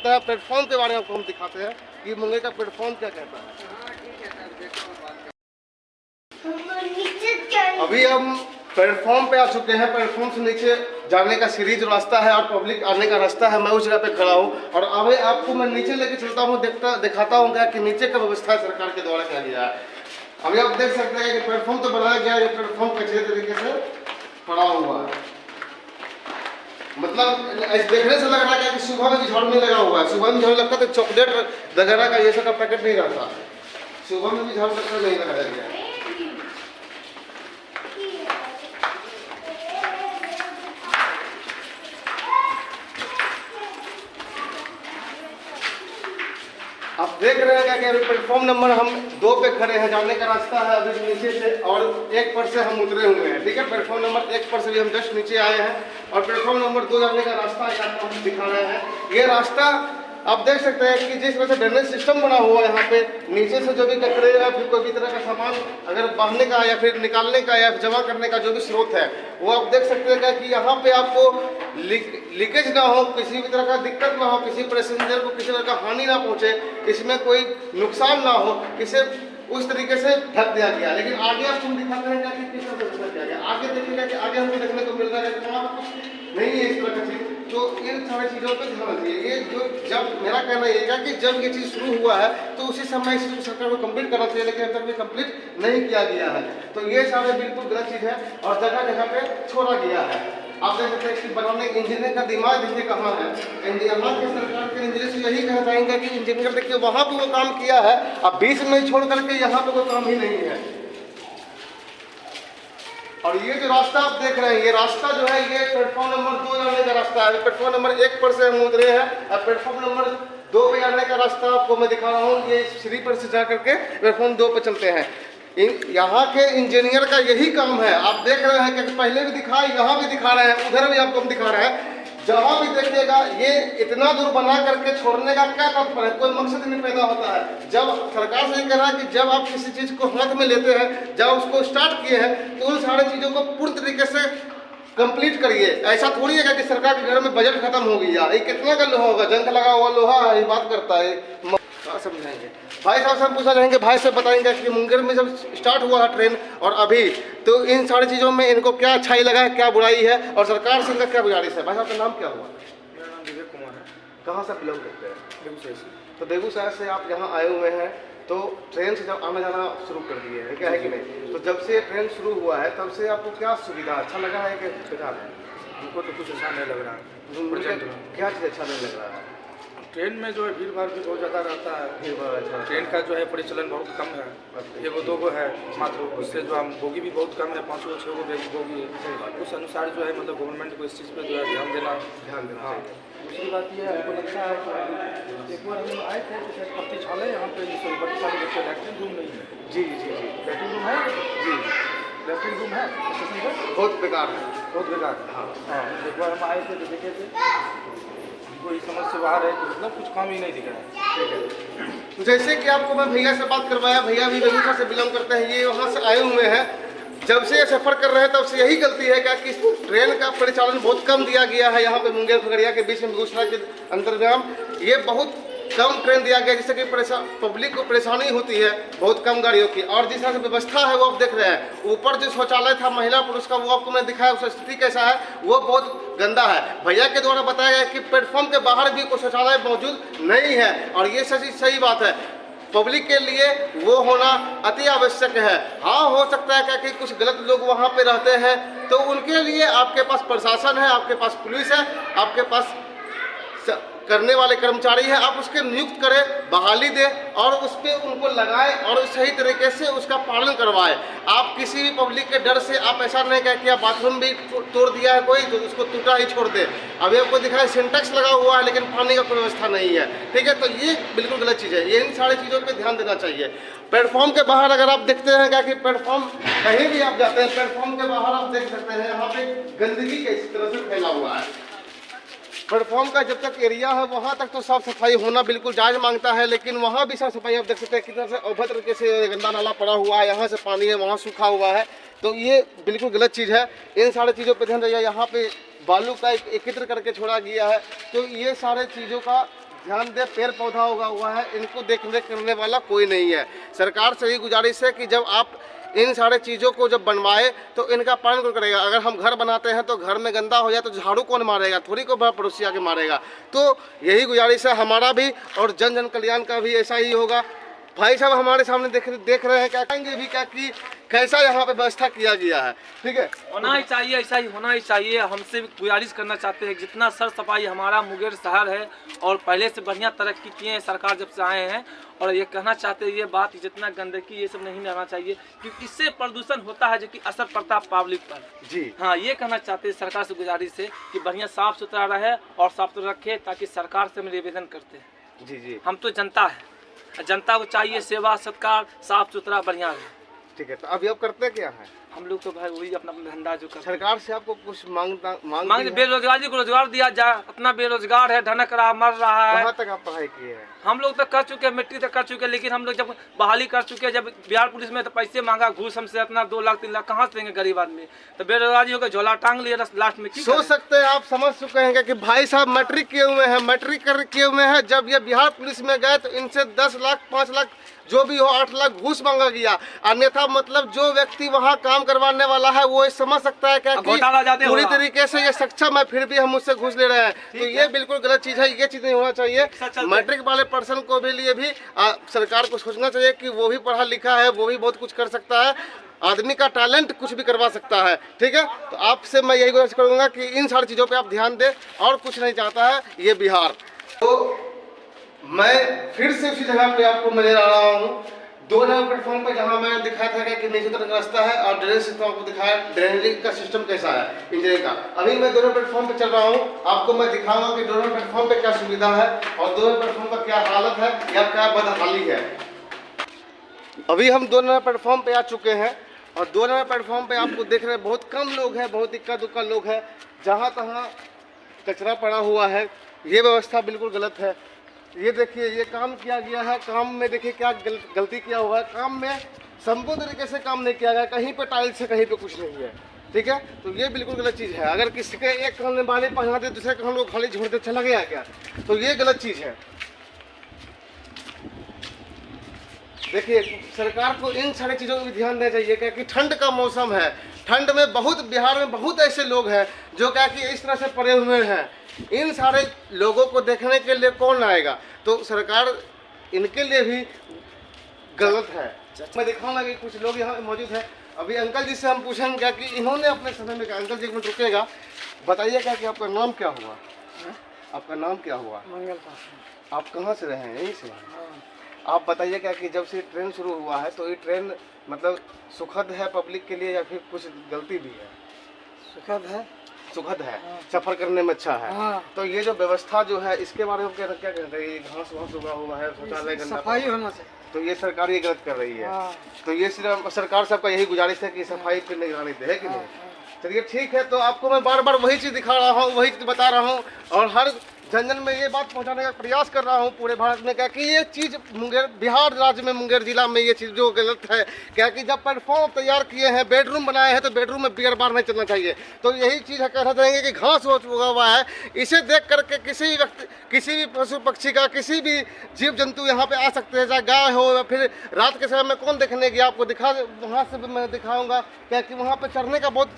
आता है प्लेटफॉर्म के बारे में आपको हम दिखाते हैं कि मुंगेर का प्लेटफॉर्म क्या कहता है। अभी हम प्लेटफॉर्म पे आ चुके हैं। प्लेटफॉर्म से नीचे जाने का सीढ़ी जो रास्ता है और पब्लिक आने का रास्ता है, मैं उस जगह पे खड़ा हूँ और अभी आपको मैं नीचे लेके चलता हूँ, दिखाता हूँ कि नीचे का व्यवस्था सरकार के द्वारा किया गया है। अभी आप देख सकते हैं कि प्लेटफॉर्म तो बनाया गया है, प्लेटफॉर्म अच्छे तरीके से पड़ा हुआ है। मतलब देखने से लग रहा है कि सुबह में भी झाड़ू नहीं लगा हुआ है। सुबह में झाड़ू लगता तो चॉकलेट वगैरह का ये सब का पैकेट नहीं रहता, सुबह में भी झाड़ू लगता नहीं लगाया गया। आप देख रहे हैं कि अभी प्लेटफॉर्म नंबर हम 2 पे खड़े हैं, जाने का रास्ता है अभी नीचे से और 1 पर से हम उतरे हुए हैं। ठीक है, प्लेटफॉर्म नंबर 1 पर से भी हम जस्ट नीचे आए हैं और प्लेटफॉर्म नंबर 2 जाने का रास्ता आपको हम दिखा रहे हैं। ये रास्ता आप देख सकते हैं कि जिस तरह से ड्रेनेज सिस्टम बना हुआ है यहाँ पे, नीचे से जो भी कचरे या फिर कोई भी तरह का सामान अगर बहाने का या फिर निकालने का या जमा करने का जो भी स्रोत है, वो आप देख सकते हैं कि यहाँ पे आपको लीकेज ना हो, किसी भी तरह का दिक्कत ना हो, किसी पैसेंजर को किसी तरह का हानि ना पहुँचे, इसमें कोई नुकसान ना हो, इसे उस तरीके से ढक दिया गया। लेकिन आगे आपको दिखाते हैं कि किस तरह से ढक दिया गया। आगे देखिएगा कि आगे हमको देखने को मिल रहा है कि वहाँ कुछ नहीं है इस तरह का चीज़। तो इन सारी चीज़ों पर ध्यान रखिए। ये जो जब मेरा कहना ये है कि जब ये चीज़ शुरू हुआ है तो उसी समय इस सरकार को कंप्लीट करना चाहिए, लेकिन अभी तक भी कंप्लीट नहीं किया गया है। तो ये सारे बिल्कुल गलत चीज़ है और जगह जगह पे छोड़ा गया है। आप देख सकते हैं कि बनाने इंजीनियर का दिमाग देखिए कहाँ है। यहाँ के सरकार के इंजीनियर से यही कहना चाहेंगे कि इंजीनियर देखिए वहाँ पे वो काम किया है, अब बीच में छोड़ करके यहाँ पे कोई काम ही नहीं है। और ये जो रास्ता आप देख रहे हैं, ये रास्ता जो है ये प्लेटफॉर्म नंबर 2 जाने का रास्ता है। प्लेटफॉर्म नंबर 1 पर से हम उतरे हैं, अब प्लेटफॉर्म नंबर 2 पे जाने का रास्ता आपको मैं दिखा रहा हूँ। ये सीढ़ी पर से जा करके प्लेटफॉर्म 2 पे चलते हैं। यहाँ के इंजीनियर का यही काम है। आप देख रहे हैं कि पहले भी दिखा, यहाँ भी दिखा रहे हैं, उधर भी आपको हम दिखा रहे हैं। जहाँ भी देखिएगा ये इतना दूर बना करके छोड़ने का क्या तात्पर्य है, कोई मकसद नहीं पैदा होता है। जब सरकार से कह रहा है कि जब आप किसी चीज़ को हाथ में लेते हैं, जब उसको स्टार्ट किए हैं, तो उन सारी चीज़ों को पूर्ण तरीके से कंप्लीट करिए। ऐसा थोड़ी है कि सरकार के घर में बजट खत्म हो गया, ये कितना का लोहा होगा, जंग लगा हुआ लोहा ये बात करता है। समझाएंगे भाई साहब से हम पूछा जाएंगे, भाई से बताएंगे कि मुंगेर में जब स्टार्ट हुआ है ट्रेन और अभी, तो इन सारी चीज़ों में इनको क्या अच्छाई लगा है, क्या बुराई है और सरकार से इनका क्या गुजारिश है। भाई साहब का नाम क्या हुआ? मेरा नाम विवेक कुमार है। कहाँ से बिलोंग करते हैं? बेगूसराय से। तो बेगूसराय से आप यहाँ आए हुए हैं, तो ट्रेन से जब आना जाना शुरू कर दिए है, क्या है कि नहीं? तो जब से ट्रेन शुरू हुआ है तब से आपको क्या सुविधा अच्छा लगा है कि बेकार है? हमको तो कुछ अच्छा नहीं लग रहा है। क्या चीज़ अच्छा नहीं लग रहा है? ट्रेन में जो है भीड़ भाड़ भी बहुत ज़्यादा रहता है। ट्रेन का जो है परिचालन बहुत कम है, 1-2 है मात्र। उससे जो हम बोगी भी बहुत कम है, 5-6 बोगी है। उस अनुसार जो है मतलब गवर्नमेंट को इस चीज़ पर जो है ध्यान देना। हाँ। दूसरी बात ये हमको लगता है कि एक बार हम आए थे तो शायद प्रतीक्षालय यहाँ पे बच्चे सारे बच्चे लैट्रिन रूम नहीं है। जी, लैट्रिन रूम है जी, लैट्रिन रूम है स्टेशन पर, बहुत बेकार है, बहुत बेकार है। हाँ, एक बार हम आए थे तो देखे थे, कोई समझ से बाहर है कि मतलब कुछ काम ही नहीं दिख रहा है। ठीक है। जैसे कि आपको मैं भैया से बात करवाया, भैया भी बेगूसराय से बिलोंग करते हैं, ये वहाँ से आए हुए हैं। जब से ये सफ़र कर रहे हैं तब से यही गलती है क्या कि ट्रेन का परिचालन बहुत कम दिया गया है। यहाँ पे मुंगेर खगड़िया के बीच में बेगूसराय के अंतर्गम ये बहुत कम ट्रेन दिया गया, जिससे कि पब्लिक को परेशानी होती है बहुत कम गाड़ियों की। और जिस तरह से व्यवस्था है वो आप देख रहे हैं, ऊपर जो शौचालय था महिला पुरुष का वो आपको मैंने दिखाया, उसका स्थिति कैसा है, वो बहुत गंदा है। भैया के द्वारा बताया गया कि प्लेटफॉर्म के बाहर भी कोई शौचालय मौजूद नहीं है और ये सही बात है। पब्लिक के लिए वो होना अति आवश्यक है। हाँ, हो सकता है क्या कि कुछ गलत लोग वहाँ पे रहते हैं, तो उनके लिए आपके पास प्रशासन है, आपके पास पुलिस है, आपके पास करने वाले कर्मचारी हैं, आप उसके नियुक्त करें, बहाली दें और उस पर उनको लगाएं और सही तरीके से उसका पालन करवाएं। आप किसी भी पब्लिक के डर से आप ऐसा नहीं कहें कि आप बाथरूम भी तोड़ दिया है कोई तो उसको टूटा ही छोड़ दे। अभी आपको दिखा है सिंटेक्स लगा हुआ है लेकिन पानी का कोई व्यवस्था नहीं है। ठीक है, तो ये बिल्कुल गलत चीज़ है। ये इन सारी चीज़ों पर ध्यान देना चाहिए। प्लेटफॉर्म के बाहर अगर आप देखते हैं क्या कि प्लेटफॉर्म कहीं भी आप जाते हैं, प्लेटफॉर्म के बाहर आप देख सकते हैं यहाँ पे गंदगी किस तरह से फैला हुआ है। प्लेटफॉर्म का जब तक एरिया है वहाँ तक तो साफ सफाई होना बिल्कुल जायज़ मांगता है, लेकिन वहाँ भी साफ सफाई आप देख सकते हैं कितना से अभद्र तरीके से गंदा नाला पड़ा हुआ है, यहाँ से पानी है वहाँ सूखा हुआ है, तो ये बिल्कुल गलत चीज़ है। इन सारी चीज़ों पर ध्यान रखिए। यहाँ पे बालू का एकत्र करके छोड़ा गया है, तो ये सारे चीज़ों का ध्यान दे, पेड़ पौधा उगा हुआ है, इनको देखने करने वाला कोई नहीं है। सरकार से ही गुजारिश है कि जब आप इन सारे चीज़ों को जब बनवाए तो इनका पालन कौन करेगा। अगर हम घर बनाते हैं तो घर में गंदा हो जाए तो झाड़ू कौन मारेगा, थोड़ी को पड़ोसी आके मारेगा। तो यही गुजारिश है हमारा भी और जन जन कल्याण का भी ऐसा ही होगा। भाई साहब हमारे सामने देख रहे हैं, क्या कहेंगे भी क्या कि कैसा यहाँ पे व्यवस्था किया गया है। ठीक है, होना ही चाहिए, ऐसा ही होना ही चाहिए। हमसे भी गुजारिश करना चाहते हैं, जितना सर सफाई हमारा मुंगेर शहर है और पहले से बढ़िया तरक्की किए हैं सरकार जब से आए हैं। और ये कहना चाहते हैं ये बात, जितना गंदगी ये सब नहीं रहना चाहिए क्योंकि इससे प्रदूषण होता है जो कि असर पड़ता है पब्लिक पर जी। हाँ, ये कहना चाहते हैं सरकार से गुजारिश है कि बढ़िया साफ सुथरा रहे और साफ सुथरा रखे, ताकि सरकार से हम निवेदन करते हैं। जी जी, हम तो जनता है, जनता को चाहिए सेवा सत्कार साफ सुथरा बढ़िया रहे। ठीक है, तो अभी आप करते क्या है? हम लोग तो भाई वही अपना धंधा जो करते। सरकार से आपको कुछ मांग बेरोजगारी को रोजगार दिया जाए। अपना बेरोजगार है, ढनक रहा, मर रहा है। कहाँ तक आप पढ़ाई किए हैं? हम लोग तो कर चुके हैं, मैट्रिक तक कर चुके हैं, लेकिन हम लोग जब बहाली कर चुके हैं, जब बिहार पुलिस में तो पैसे मांगा घूस हमसे अपना 2 लाख 3 लाख कहाँ से देंगे गरीब आदमी। तो बेरोजगारी होकर झोला टांग लिया लास्ट में। सोच सकते हैं आप, समझ चुके हैं कि भाई साहब मैट्रिक किए हुए हैं, मैट्रिक किए हुए हैं। जब ये बिहार पुलिस में गए तो इनसे 10 लाख 5 लाख जो भी हो 8 लाख घूस मांगा गया। अन्यथा मतलब जो व्यक्ति वहाँ काम करवाने वाला है वो समझ सकता है क्या कि पूरी तरीके से ये सक्षम है, फिर भी हम उससे घूस ले रहे हैं। तो ये बिल्कुल गलत चीज है, ये चीज नहीं होना चाहिए। मैट्रिक वाले पर्सन को भी लिए भी सरकार को सोचना चाहिए कि वो भी पढ़ा लिखा है, वो भी बहुत कुछ कर सकता है। आदमी का टैलेंट कुछ भी करवा सकता है। ठीक है, तो आपसे मैं यही गुजारिश करूंगा कि इन सारी चीज़ों पे आप ध्यान दें, और कुछ नहीं चाहता है ये बिहार। तो मैं फिर से उसी जगह पे आपको मैं ले आ रहा हूँ, 2 नंबर प्लेटफॉर्म पे, जहाँ मैं दिखाया था कि नीचे तरफ रास्ता है और ड्रेनेज सिस्टम आपको दिखाया, ड्रेनेज का सिस्टम कैसा है इंजीनियरिंग का। अभी मैं 2 नंबर प्लेटफॉर्म पे चल रहा हूँ, आपको मैं दिखाऊंगा कि 2 नंबर प्लेटफॉर्म पे क्या सुविधा है और 2 नंबर प्लेटफॉर्म का क्या हालत है या क्या बदहाली है। अभी हम 2 नंबर प्लेटफॉर्म पे आ चुके हैं और 2 नंबर प्लेटफॉर्म पे आपको देख रहे हैं बहुत कम लोग हैं, बहुत इक्का दुक्का लोग हैं। जहाँ तहाँ कचरा पड़ा हुआ है, ये व्यवस्था बिल्कुल गलत है। ये देखिए, ये काम किया गया है, काम में देखिए क्या गलती किया हुआ है। काम में संपूर्ण तरीके से काम नहीं किया गया, कहीं पे टाइल्स है, कहीं पे कुछ नहीं है। ठीक है, तो ये बिल्कुल गलत चीज़ है। अगर किसी के एक कान में बाली पहना दे, दूसरे कान को खाली छोड़ दे, चला गया क्या, तो ये गलत चीज़ है। देखिए, सरकार को इन सारी चीज़ों को भी ध्यान देना चाहिए, क्योंकि ठंड का मौसम है। ठंड में बहुत, बिहार में बहुत ऐसे लोग हैं जो क्या कि इस तरह से पड़े हुए हैं। इन सारे लोगों को देखने के लिए कौन आएगा, तो सरकार इनके लिए भी गलत है। मैं दिखाऊंगा कि कुछ लोग यहाँ मौजूद हैं। अभी अंकल जी से हम पूछेंगे क्या कि इन्होंने अपने समय में कहा। अंकल जी एक मिनट रुकेगा, बताइए क्या कि आपका नाम क्या हुआ? आपका नाम क्या हुआ? मंगल। आप कहाँ से रहे हैं? यहीं से? आप बताइए क्या कि जब से ट्रेन शुरू हुआ है तो ये ट्रेन मतलब सुखद है पब्लिक के लिए या फिर कुछ गलती भी है? सुखद है। सुखद है, सफर करने में अच्छा है। तो ये जो व्यवस्था जो है इसके बारे में क्या कहते हैं? ये घास वास उगा हुआ है, शौचालय गंदा, सफाई होना चाहिए, तो ये सरकार ये गलत कर रही है। तो ये सिर्फ सरकार सबका यही गुजारिश है कि सफाई पे निगरानी दे, है कि नहीं? चलिए ठीक है, तो आपको मैं बार बार वही चीज़ दिखा रहा हूँ, वही चीज़ बता रहा हूँ और हर जन जन में ये बात पहुंचाने का प्रयास कर रहा हूं पूरे भारत में, क्या कि ये चीज़ मुंगेर बिहार राज्य में मुंगेर जिला में ये चीज़ जो गलत है, क्या कि जब प्लेटफॉर्म तैयार किए हैं, बेडरूम बनाए हैं, तो बेडरूम में बियर बार नहीं चलना चाहिए। तो यही चीज़ है, कहना चाहेंगे कि घास उगा हुआ है, इसे देख करके किसी भी व्यक्ति, किसी भी पशु पक्षी का, किसी भी जीव जंतु यहाँ पे आ सकते हैं, चाहे गाय हो या फिर रात के समय में कौन देखने गया, आपको दिखा, वहाँ से भी मैं दिखाऊँगा, क्या कि वहाँ पर चढ़ने का बहुत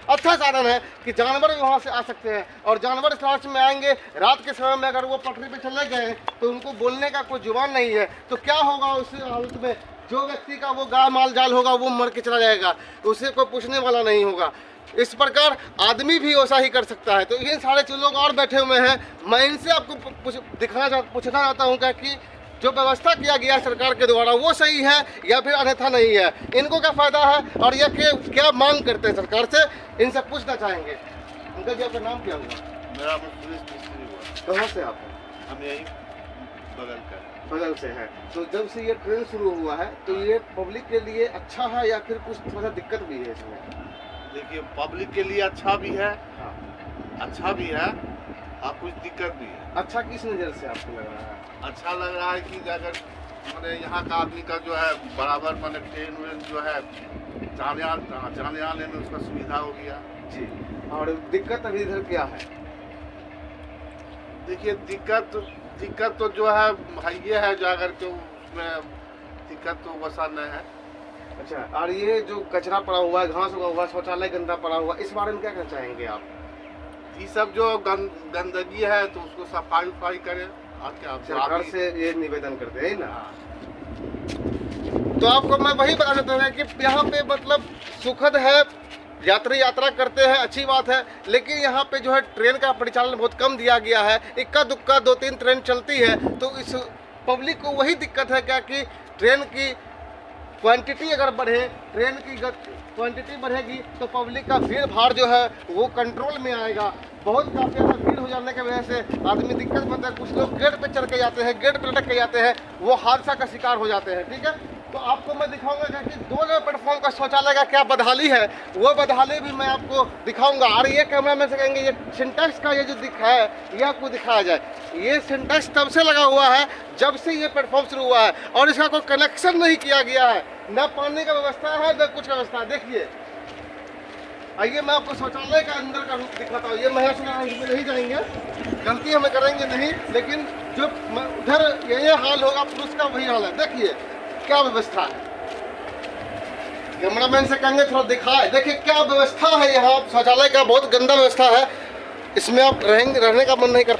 अच्छा साधन है कि जानवर भी वहाँ से आ सकते हैं। और जानवर इस राज्य में आएंगे रात के समय में, अगर वो पटरी पे चले गए तो उनको बोलने का कोई जुबान नहीं है, तो क्या होगा उस हालत में? जो व्यक्ति का वो गाय माल जाल होगा वो मर के चला जाएगा, उसे कोई पूछने वाला नहीं होगा। इस प्रकार आदमी भी वैसा ही कर सकता है। तो ये सारे लोग और बैठे हुए हैं, मैं इनसे आपको पूछना चाहता हूँ क्या कि जो व्यवस्था किया गया सरकार के द्वारा वो सही है या फिर अन्यथा नहीं है? इनको क्या फायदा है और ये क्या मांग करते हैं सरकार से, इनसे पूछना चाहेंगे। अंकल जी, आपका नाम क्या हुआ? मेरा नाम सुरेश मिस्त्री हुआ। कहाँ से आप हैं? हम यही बगल से है। तो जब से ये ट्रेन शुरू हुआ है तो ये पब्लिक के लिए अच्छा है या फिर कुछ थोड़ा दिक्कत भी है इसमें? देखिए, पब्लिक के लिए अच्छा भी है, हाँ, अच्छा भी है और कुछ दिक्कत भी है। अच्छा किस नज़र से आपको लग रहा है? अच्छा लग रहा है कि अगर मैंने यहाँ का आदमी का जो है बराबर मैंने ट्रेन वेन जो है जाने आने में उसका सुविधा हो गया जी। और दिक्कत अभी इधर क्या है? देखिए, दिक्कत दिक्कत तो जो है ये है जो अगर जो उसमें दिक्कत तो वैसा नहीं है। अच्छा, और ये जो कचरा पड़ा हुआ है, घास उगा हुआ, शौचालय गंदा पड़ा हुआ, इस बारे में क्या कहना चाहेंगे आप? ये सब जो गंदगी है तो उसको सफाई उफाई करे और क्या सरकार से ये निवेदन करते हैं ना। हाँ। तो आपको मैं वही बताना चाहता हूँ कि यहाँ पे मतलब सुखद है, यात्री यात्रा करते हैं, अच्छी बात है, लेकिन यहाँ पे जो है ट्रेन का परिचालन बहुत कम दिया गया है। इक्का दुक्का 2-3 ट्रेन चलती है, तो इस पब्लिक को वही दिक्कत है क्या कि ट्रेन की क्वांटिटी अगर बढ़े, ट्रेन की क्वांटिटी बढ़ेगी तो पब्लिक का भीड़ भाड़ जो है वो कंट्रोल में आएगा। बहुत काफ़ी ज़्यादा भीड़ हो जाने की वजह से आदमी दिक्कत बनता है। कुछ लोग गेट पे चढ़ के जाते हैं, गेट पे लटक के जाते हैं, वो हादसा का शिकार हो जाते हैं। ठीक है, तो आपको मैं दिखाऊंगा कि 2 नंबर प्लेटफॉर्म का शौचालय का क्या बदहाली है, वो बदहाली भी मैं आपको दिखाऊंगा। और ये कैमरा मैन से कहेंगे ये सिंटेक्स का ये जो है ये आपको दिखाया जाए। ये सिंटेक्स तब से लगा हुआ है जब से ये प्लेटफॉर्म शुरू हुआ है, और इसका कोई कनेक्शन नहीं किया गया है, न पानी का व्यवस्था है न कुछ का व्यवस्था है। देखिए, आइए मैं आपको शौचालय का अंदर का रूप दिखाता हूँ। ये महज में नहीं जाएंगे, गलती हमें करेंगे नहीं, लेकिन जो उधर ये हाल होगा पुरुष का वही हाल है। देखिए क्या व्यवस्था है, कैमरामैन से कहेंगे थोड़ा दिखाए। देखिए क्या व्यवस्था है यहाँ शौचालय का, बहुत गंदा व्यवस्था है। इसमें आप रहने का मन नहीं करता।